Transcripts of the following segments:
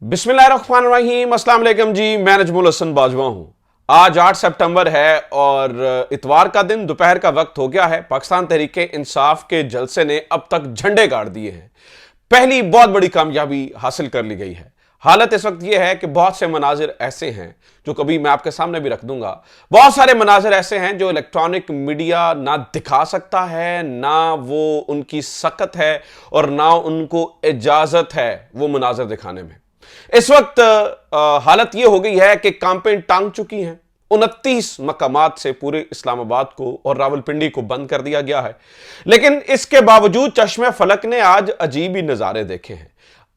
बिस्मिल्लाहिर्रहमानिर्रहीम, अस्सलाम वालेकुम जी। मैं नजमुल हसन बाजवा हूं। आज 8 सितंबर है और इतवार का दिन दोपहर का वक्त हो गया है। पाकिस्तान तहरीक इंसाफ के जलसे ने अब तक झंडे गाड़ दिए हैं। पहली बहुत बड़ी कामयाबी हासिल कर ली गई है। हालत इस वक्त यह है कि बहुत से मनाजिर ऐसे हैं जो कभी मैं आपके सामने भी रख दूंगा। बहुत सारे मनाजिर ऐसे हैं जो इलेक्ट्रॉनिक मीडिया ना दिखा सकता है, ना वो उनकी सकत है और ना उनको इजाजत है वो मनाजिर दिखाने में। इस वक्त हालत यह हो गई है कि कांपें टांग चुकी हैं। 29 मकामात से पूरे इस्लामाबाद को और रावलपिंडी को बंद कर दिया गया है। लेकिन इसके बावजूद चश्मे फलक ने आज अजीब ही नजारे देखे हैं।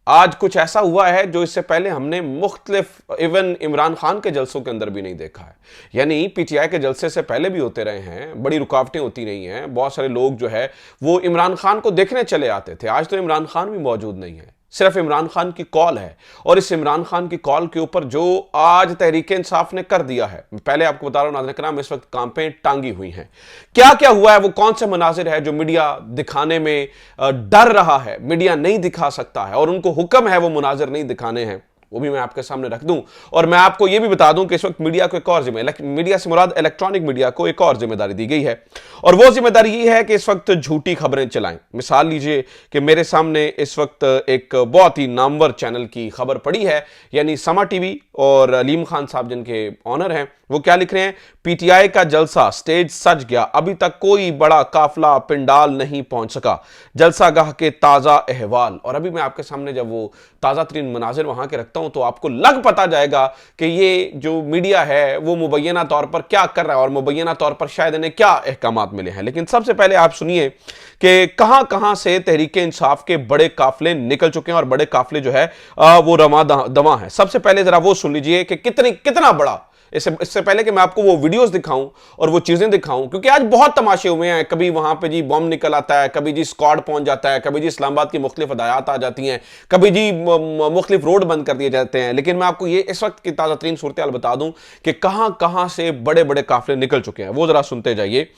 आज कुछ ऐसा हुआ है जो इससे पहले हमने मुख्तलिफ इवन इमरान खान के जलसों के अंदर भी नहीं देखा है। यानी पीटीआई के जलसे से पहले भी होते रहे हैं, बड़ी रुकावटें होती रही हैं। बहुत सारे लोग जो है वो इमरान खान को देखने चले आते थे। आज तो इमरान खान भी मौजूद नहीं है, सिर्फ इमरान खान की कॉल है। और इस इमरान खान की कॉल के ऊपर जो आज तहरीक इंसाफ ने कर दिया है, पहले आपको बता रहा हूं नाज़रीन किराम, इस वक्त कांपें टांगी हुई हैं। क्या क्या हुआ है, वो कौन से मनाजिर है जो मीडिया दिखाने में डर रहा है, मीडिया नहीं दिखा सकता है और उनको हुक्म है वो मनाजिर नहीं दिखाने हैं, वो भी मैं आपके सामने रख दूं। और मैं आपको यह भी बता दूं कि इस वक्त मीडिया को एक और मीडिया से मुराद इलेक्ट्रॉनिक मीडिया को एक और जिम्मेदारी दी गई है। और वो जिम्मेदारी ये है कि इस वक्त झूठी खबरें चलाएं। मिसाल लीजिए कि मेरे सामने इस वक्त एक बहुत ही नामवर चैनल की खबर पड़ी है, यानी समा टीवी, और अलीम खान साहब जिनके ऑनर हैं, वो क्या लिख रहे हैं? पीटीआई का जलसा स्टेज सज गया, अभी तक कोई बड़ा काफला पिंडाल नहीं पहुंच सका, जलसागाह के ताजा अहवाल। और अभी मैं आपके सामने जब वो ताजा तरीन मनाजिर वहां के रखता हूं तो आपको लग पता जाएगा कि ये जो मीडिया है वो मुबैना तौर पर क्या कर रहा है और मुबैना तौर पर शायद इन्हें क्या अहकामात मिले हैं। लेकिन सबसे पहले आप सुनिए कि कहां कहां से तहरीक इंसाफ के बड़े काफिले निकल चुके हैं और बड़े काफिले जो है वो रवा दवा है। सबसे पहले जरा वो सुन लीजिए कि कितना बड़ा, इससे पहले कि मैं आपको वो वीडियोस दिखाऊं और वो चीजें दिखाऊं, क्योंकि आज बहुत तमाशे हुए हैं। कभी वहां पे जी बॉम्ब निकल आता है, कभी जी स्क्वाड पहुंच जाता है, कभी जी इस्लामाबाद की मुख्तलिफ हदायत आ जाती हैं, कभी जी मुख्तलिफ रोड बंद कर दिए जाते हैं। लेकिन मैं आपको ये इस वक्त की ताजा तरीन सूरत हाल बता दूं कि कहां कहां से बड़े बड़े काफिले निकल चुके हैं, वो जरा सुनते जाइए।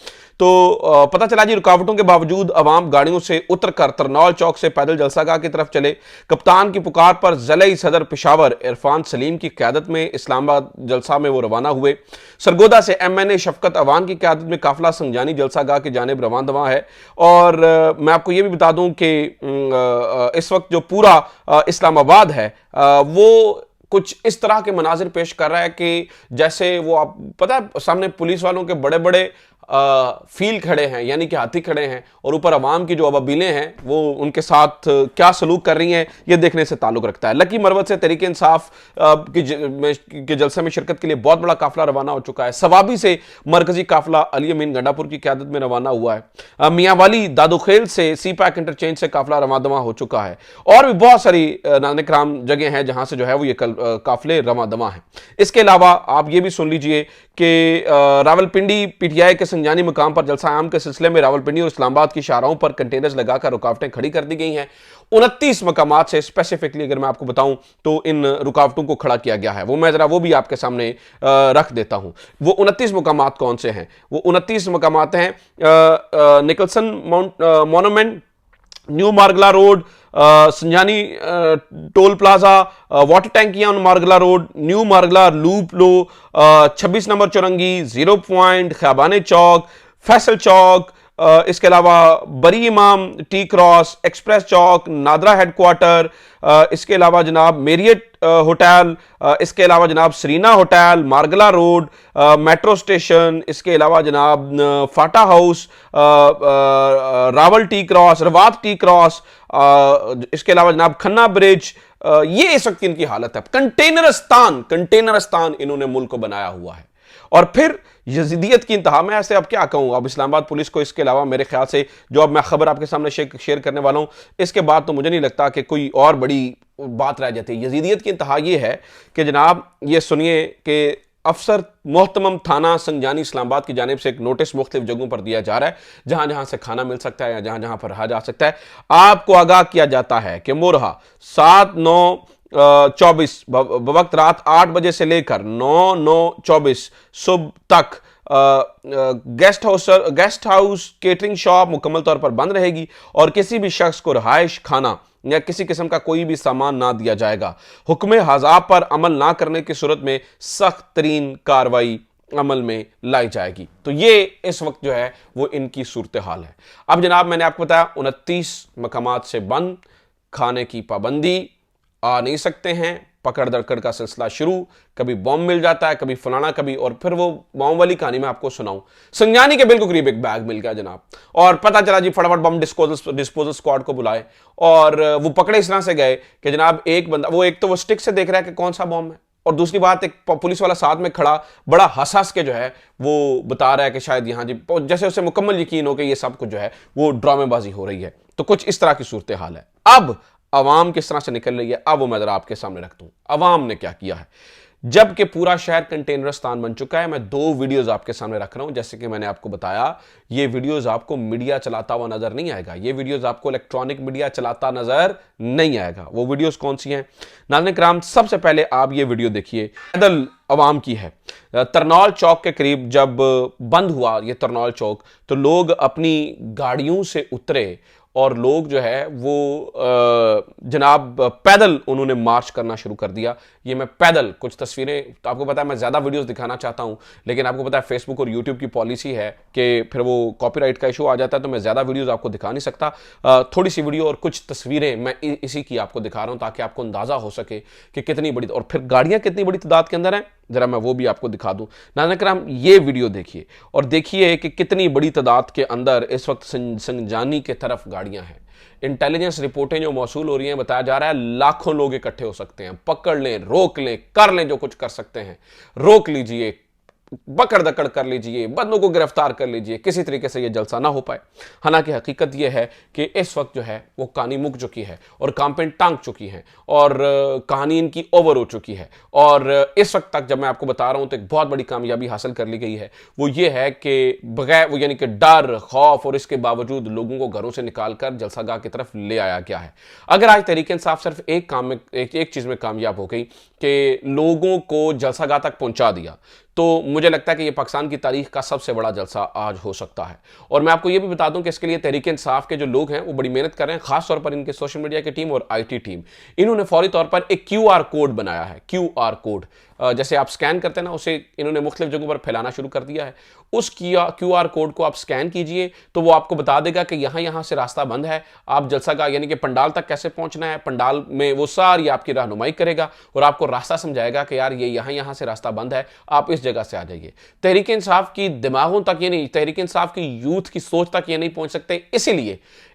तो पता चला जी, रुकावटों के बावजूद अवाम गाड़ियों से उतरकर तरनौल चौक से पैदल जलसागाह की तरफ चले। कप्तान की पुकार पर ज़िले सदर पेशावर इरफान सलीम की क़यादत में इस्लामाबाद जलसा में वो रवाना हुए। सरगोदा से एमएनए शफकत अवान की क़यादत में काफिला संजानी जलसागाह की जानिब रवाना है। और मैं आपको ये भी बता दूं कि इस वक्त जो पूरा इस्लामाबाद है वो कुछ इस तरह के मनाजिर पेश कर रहा है कि जैसे वो, आप पता है, सामने पुलिस वालों के बड़े बड़े फील खड़े हैं, यानी कि हाथी खड़े हैं, और ऊपर अवाम की जो अबाबिलें हैं वो उनके साथ क्या सलूक कर रही हैं, ये देखने से ताल्लुक रखता है। लकी मरवत से तहरीक इंसाफ के जलसे में शिरकत के लिए बहुत बड़ा काफिला रवाना हो चुका है। सवाबी से मरकजी काफिला अली अमीन गंडापुर की क़यादत में रवाना हुआ है। मियांवाली दादोखेल से सी पैक इंटरचेंज से काफिला रवादवा हो चुका है। और भी बहुत सारी नाज़रीन किराम जगह हैं जहां से जो है वो ये काफिले रवादवा हैं। इसके अलावा आप ये भी सुन लीजिए कि रावलपिंडी पीटीआई के संजानी मुकाम पर जलसा आम के सिलसिले में रावलपिंडी और इस्लामाबाद की शाहराहों पर कंटेनर्स लगाकर रुकावटें खड़ी कर दी गई हैं। 29 मकामात से स्पेसिफिकली अगर मैं आपको बताऊं तो इन रुकावटों को खड़ा किया गया है। वो मैं जरा वो भी आपके सामने रख देता हूं। वो 29 मकामात कौन से हैं? वो 29 मकामात हैं Nicholson monument, new Margalla road, Sangjani toll plaza, water टैंकियां Margalla road, new Margalla loop लो, 26 नंबर चौरंगी, 0 पॉइंट, ख्याबाने चौक, फैसल चौक, इसके अलावा Bari Imam, T cross, express चौक, नादरा हेडक्वार्टर, इसके अलावा जनाब मेरियट होटल, इसके अलावा जनाब Serena hotel, Margalla road, metro station, इसके अलावा जनाब FATA house, Rawal T cross, Rawat T cross, इसके अलावा जनाब खन्ना ब्रिज। ये इस वक्त इनकी हालत है। कंटेनरस्तान इन्होंने मुल्क को बनाया हुआ है। और फिर यजीदियत की इंतहा में ऐसे अब क्या कहूं, अब इस्लामाबाद पुलिस को इसके अलावा मेरे ख्याल से जो अब मैं खबर आपके सामने शेयर करने वाला हूं, इसके बाद तो मुझे नहीं लगता कि कोई और बड़ी बात रह जाती है। यजीदियत की इंतहा यह है कि जनाब ये सुनिए कि अफसर मोहतमम थाना संजानी इस्लामाबाद की जानिब से एक नोटिस मुख्तलिफ जगहों पर दिया जा रहा है जहां जहां से खाना मिल सकता है या जहां जहां पर रहा जा सकता है। आपको आगाह किया जाता है कि मोरहा 7/9/24 वक्त रात 8 बजे से लेकर 9/9/24 सुबह तक गेस्ट हाउस केटरिंग शॉप मुकम्मल तौर पर बंद रहेगी और किसी भी शख्स को रहायश खाना या किसी किस्म का कोई भी सामान ना दिया जाएगा। हुक्म हज़ाब पर अमल ना करने की सूरत में सख्त तरीन कार्रवाई अमल में लाई जाएगी। तो ये इस वक्त जो है वो इनकी सूरत हाल है। अब जनाब मैंने आपको बताया 29 मकामात से बंद, खाने की पाबंदी, आ नहीं सकते हैं, पकड़ दड़कड़ का सिलसिला शुरू, कभी बॉम्ब मिल जाता है, कभी फलाना, कभी और फिर वो बॉम्ब वाली कहानी मैं आपको सुनाऊं। संज्ञानी के बिल्कुल करीब एक बैग मिल गया जनाब, और पता चला जी फटाफट बम डिस्पोजल स्क्वाड को बुलाए, और वो पकड़े इस तरह से गए कि जनाब एक बंदा, वो एक तो वो स्टिक से देख रहा है कि कौन सा बॉम्ब है, और दूसरी बात एक पुलिस वाला साथ में खड़ा बड़ा हंस हंस के जो है वो बता रहा है कि शायद यहां जी, जैसे उसे मुकम्मल यकीन हो कि ये सब कुछ जो है वो ड्रामेबाजी हो रही है। तो कुछ इस तरह की सूरत हाल है। अब अवाम किस तरह से निकल रही है, अब वो मैं जरा आपके सामने रख दूं अवाम ने क्या किया है। जबकि पूरा शहर कंटेनरिस्तान बन चुका है, मैं 2 वीडियोस आपके सामने रख रहा हूं। जैसे कि मैंने आपको बताया, ये वीडियोस आपको मीडिया चलाता हुआ नजर नहीं आएगा, ये वीडियोस आपको इलेक्ट्रॉनिक मीडिया चलाता नजर नहीं आएगा। वो वीडियोस कौन सी हैं? नाज़रीन किराम, सबसे पहले आप ये वीडियो देखिए, पैदल अवाम की है। तरनौल चौक के करीब जब बंद हुआ ये तरनौल चौक, तो लोग अपनी गाड़ियों से उतरे और लोग जो है वो जनाब पैदल उन्होंने मार्च करना शुरू कर दिया। ये मैं पैदल कुछ तस्वीरें, तो आपको पता है मैं ज़्यादा वीडियोस दिखाना चाहता हूं, लेकिन आपको पता है फेसबुक और यूट्यूब की पॉलिसी है कि फिर वो कॉपीराइट का इशू आ जाता है, तो मैं ज़्यादा वीडियोस आपको दिखा नहीं सकता। थोड़ी सी वीडियो और कुछ तस्वीरें मैं इसी की आपको दिखा रहा हूँ ताकि आपको अंदाज़ा हो सके कि कितनी बड़ी, और फिर गाड़ियाँ कितनी बड़ी तादाद के अंदर हैं, जरा मैं वो भी आपको दिखा दूं। नाज़रीन किराम, ये वीडियो देखिए और देखिए कि कितनी बड़ी तादाद के अंदर इस वक्त संजानी के तरफ गाड़ियां हैं। इंटेलिजेंस रिपोर्टें जो मौसूल हो रही हैं, बताया जा रहा है लाखों लोग इकट्ठे हो सकते हैं। पकड़ लें, रोक लें, कर लें, जो कुछ कर सकते हैं रोक लीजिए, बकड़ दकड़ कर लीजिए, बंदों को गिरफ्तार कर लीजिए, किसी तरीके से यह जलसा ना हो पाए। हालांकि हकीकत यह है कि इस वक्त जो है वो कहानी मुक चुकी है और कैंपेन टांग चुकी है और कहानी इनकी ओवर हो चुकी है। और इस वक्त तक जब मैं आपको बता रहा हूं तो एक बहुत बड़ी कामयाबी हासिल कर ली गई है। वो ये है कि बगैर वो यानी कि डर, खौफ और इसके बावजूद लोगों को घरों से निकालकर जलसागाह की तरफ ले आया गया है। अगर आज तहरीक इंसाफ सिर्फ एक काम में, एक चीज में कामयाब हो गई कि लोगों को जलसागाह तक पहुंचा दिया, तो मुझे लगता है कि यह पाकिस्तान की तारीख का सबसे बड़ा जलसा आज हो सकता है। और मैं आपको यह भी बता दूं कि इसके लिए तहरीक इंसाफ के जो लोग हैं वो बड़ी मेहनत कर रहे हैं, खासतौर पर इनके सोशल मीडिया की टीम और आईटी टीम। इन्होंने फौरी तौर पर एक क्यूआर कोड बनाया है। क्यूआर कोड जैसे आप स्कैन करते हैं ना, उसे इन्होंने मुख्तलिफ जगहों पर फैलाना शुरू कर दिया है। उस क्यूआर कोड को आप स्कैन कीजिए तो वो आपको बता देगा कि यहां से रास्ता बंद है, आप जलसागाह यानी कि पंडाल तक कैसे पहुंचना है। पंडाल में वो सारी आपकी रहनुमाई करेगा और आपको रास्ता समझाएगा कि यार ये यहां से रास्ता बंद है, आप इस जगह से आ जाइए। तहरीक इंसाफ की दिमागों तक ये नहीं, तहरीक इंसाफ की यूथ की सोच तक ये नहीं पहुंच सकते,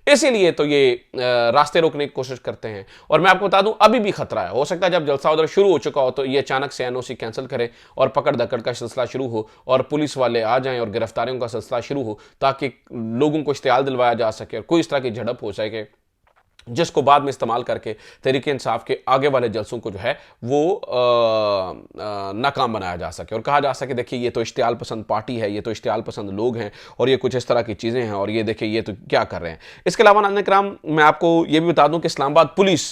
इसीलिए तो ये रास्ते रोकने की कोशिश करते हैं। और मैं आपको बता दूं अभी भी खतरा है, हो सकता है जब जलसा उधर शुरू हो चुका हो तो ये अचानक से एनओसी कैंसिल करे और पकड़ दकड़ का सिलसिला शुरू हो और पुलिस वाले आ जाएं और गिरफ्तारियों का सिलसिला शुरू हो, ताकि लोगों को इश्तियाल दिलवाया जा सके और कोई इस तरह की झड़प हो सके जिसको बाद में इस्तेमाल करके तहरीक इंसाफ के आगे वाले जलसों को जो है वो नाकाम बनाया जा सके और कहा जा सके देखिए ये तो इश्तियाल पसंद पार्टी है, ये तो इश्तियाल पसंद लोग हैं और ये कुछ इस तरह की चीज़ें हैं और ये देखिए ये तो क्या कर रहे हैं। इसके अलावा नाज़रीन किराम, मैं आपको ये भी बता दूं कि इस्लामाबाद पुलिस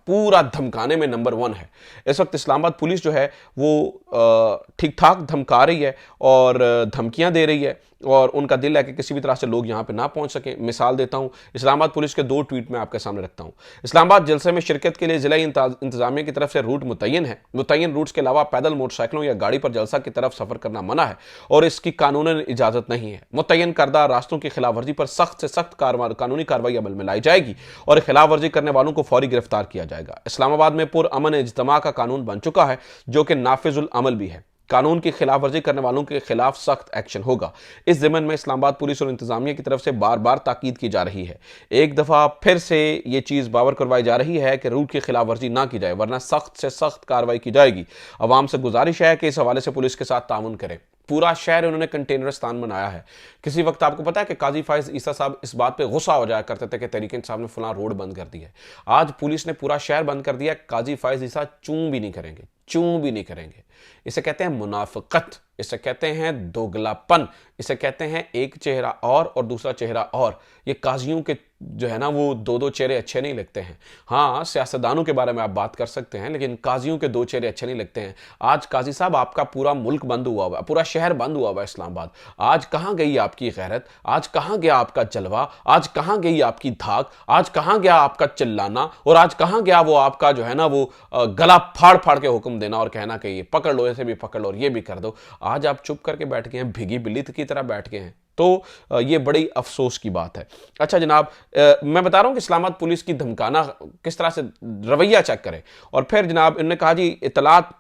पूरा धमकाने में नंबर 1 है। इस वक्त इस्लामाबाद पुलिस जो है वो ठीक ठाक धमका रही है और धमकियां दे रही है और उनका दिल है कि किसी भी तरह से लोग यहां पे ना पहुंच सकें। मिसाल देता हूं, इस्लामाबाद पुलिस के 2 ट्वीट में आपके सामने रखता हूं। इस्लामाबाद जलसे में शिरकत के लिए जिला इंतजामिया की तरफ से रूट मुतय्यन है। मुतय्यन रूट्स के अलावा पैदल, मोटरसाइकिलों या गाड़ी पर जलसा की तरफ सफर करना मना है और इसकी कानूनन इजाजत नहीं है। मुतय्यन करदा रास्तों की खिलाफ वर्जी पर सख्त से सख्त कानूनी कार्रवाई अमल में लाई जाएगी और खिलाफ वर्जी करने वालों को फौरी गिरफ्तार किया जाएगा। इस्लामाबाद में पुरअमन इज्तिमा का कानून बन चुका है जो कि नाफिजुल अमल भी है। कानून की खिलाफ वर्जी करने वालों के खिलाफ सख्त एक्शन होगा। इस ज़िमन में इस्लामाबाद पुलिस और इंतजामिया की तरफ से बार बार ताकीद की जा रही है। एक दफ़ा फिर से ये चीज़ बावर करवाई जा रही है कि रूट की खिलाफ वर्जी ना की जाए वरना सख्त से सख्त कार्रवाई की जाएगी। अवाम से गुजारिश है कि इस हवाले से पुलिस के साथ ताउन करें। पूरा शहर उन्होंने कंटेनरिस्तान बनाया है। किसी वक्त आपको पता है कि काजी फायज ईसा साहब इस बात पे गुस्सा हो जाया करते थे कि तहरीक इंसाफ ने फलां रोड बंद कर दिया है। आज पुलिस ने पूरा शहर बंद कर दिया, काजी फायज ईसा चूं भी नहीं करेंगे, चूं भी नहीं करेंगे। इसे कहते हैं मुनाफिकत, इसे कहते हैं दोगलापन, इसे कहते हैं एक चेहरा और दूसरा चेहरा और। ये काजियों के जो है ना वो दो दो चेहरे अच्छे नहीं लगते हैं। हाँ, सियासतदानों के बारे में आप बात कर सकते हैं, लेकिन काजियों के दो चेहरे अच्छे नहीं लगते हैं। आज काजी साहब आपका पूरा मुल्क बंद हुआ हुआ है, पूरा शहर बंद हुआ हुआ है इस्लामाबाद। आज कहाँ गई आपकी गैरत, आज कहाँ गया आपका जलवा, आज कहाँ गई आपकी धाक, आज कहाँ गया आपका चिल्लाना, और आज कहाँ गया वो आपका जो है ना वो गला फाड़ फाड़ के हुक्म देना और कहना कि ये पकड़ लो, ऐसे भी पकड़ लो और ये भी कर दो। आज आप चुप करके बैठ गए हैं, भिगी बिल्ली की तरह बैठ गए हैं। तो ये बड़ी अफसोस की बात है। अच्छा जनाब, मैं बता रहा हूं कि इस्लामाबाद पुलिस की धमकाना किस तरह से रवैया चेक करें। और फिर जनाब इन्होंने कहा जी इतलात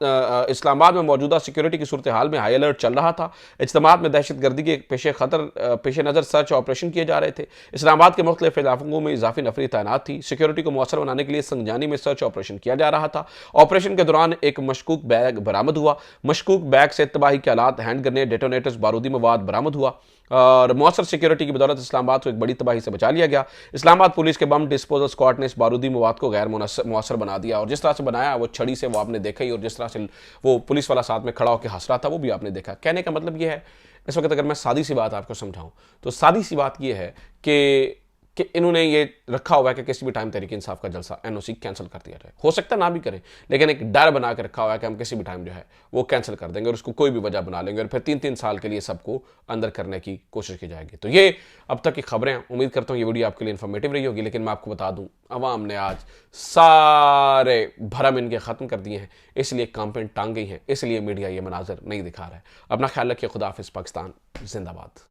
इस्लामाबाद में मौजूदा सिक्योरिटी की सूरत हाल में हाई अलर्ट चल रहा था। इज्तिमात में दहशतगर्दी के पेश नज़र सर्च ऑपरेशन किए जा रहे थे। इस्लामाबाद के मुख्तलिफ इलाकों में इजाफी नफरी तैनात थी। सिक्योरिटी को मौसर बनाने के लिए संगजानी में सर्च ऑपरेशन किया जा रहा था। ऑपरेशन के दौरान एक मशकूक बैग बरामद हुआ। मशकूक बैग से तबाही के आलात, हैंड ग्रेनेड, डेटोनेटर्स, बारूदी मवाद बरामद हुआ और मौसर सिक्योरिटी की बदौलत इस्लामाबाद को एक बड़ी तबाही से बचा लिया गया। इस्लामाबाद पुलिस के बम डिस्पोजल स्क्वाड ने इस बारूदी मवाद को गैर मौसर बना दिया और जिस तरह से बनाया वो छड़ी से वो आपने देखा ही, और जिस तरह से वो पुलिस वाला साथ में खड़ा होकर हंस रहा था वो भी आपने देखा। कहने का मतलब ये है, इस वक्त अगर मैं सादी सी बात आपको समझाऊं तो सादी सी बात ये है कि इन्होंने ये रखा हुआ है कि किसी भी टाइम तहरीक इंसाफ का जलसा एनओसी कैंसिल कर दिया जाए। हो सकता ना भी करें, लेकिन एक डर बना के रखा हुआ है कि हम किसी भी टाइम जो है वो कैंसिल कर देंगे और उसको कोई भी वजह बना लेंगे और फिर 3-3 साल के लिए सबको अंदर करने की कोशिश की जाएगी। तो ये अब तक की खबरें, उम्मीद करता हूँ ये वीडियो आपके लिए इन्फॉर्मेटिव रही होगी। लेकिन मैं आपको बता दूँ, अवाम ने आज सारे भरम इनके ख़त्म कर दिए हैं, इसलिए कैंपेन टांग गई हैं, इसलिए मीडिया ये मनाजर नहीं दिखा रहा है। अपना ख्याल रखिए। खुदा हाफिज़। पाकिस्तान जिंदाबाद।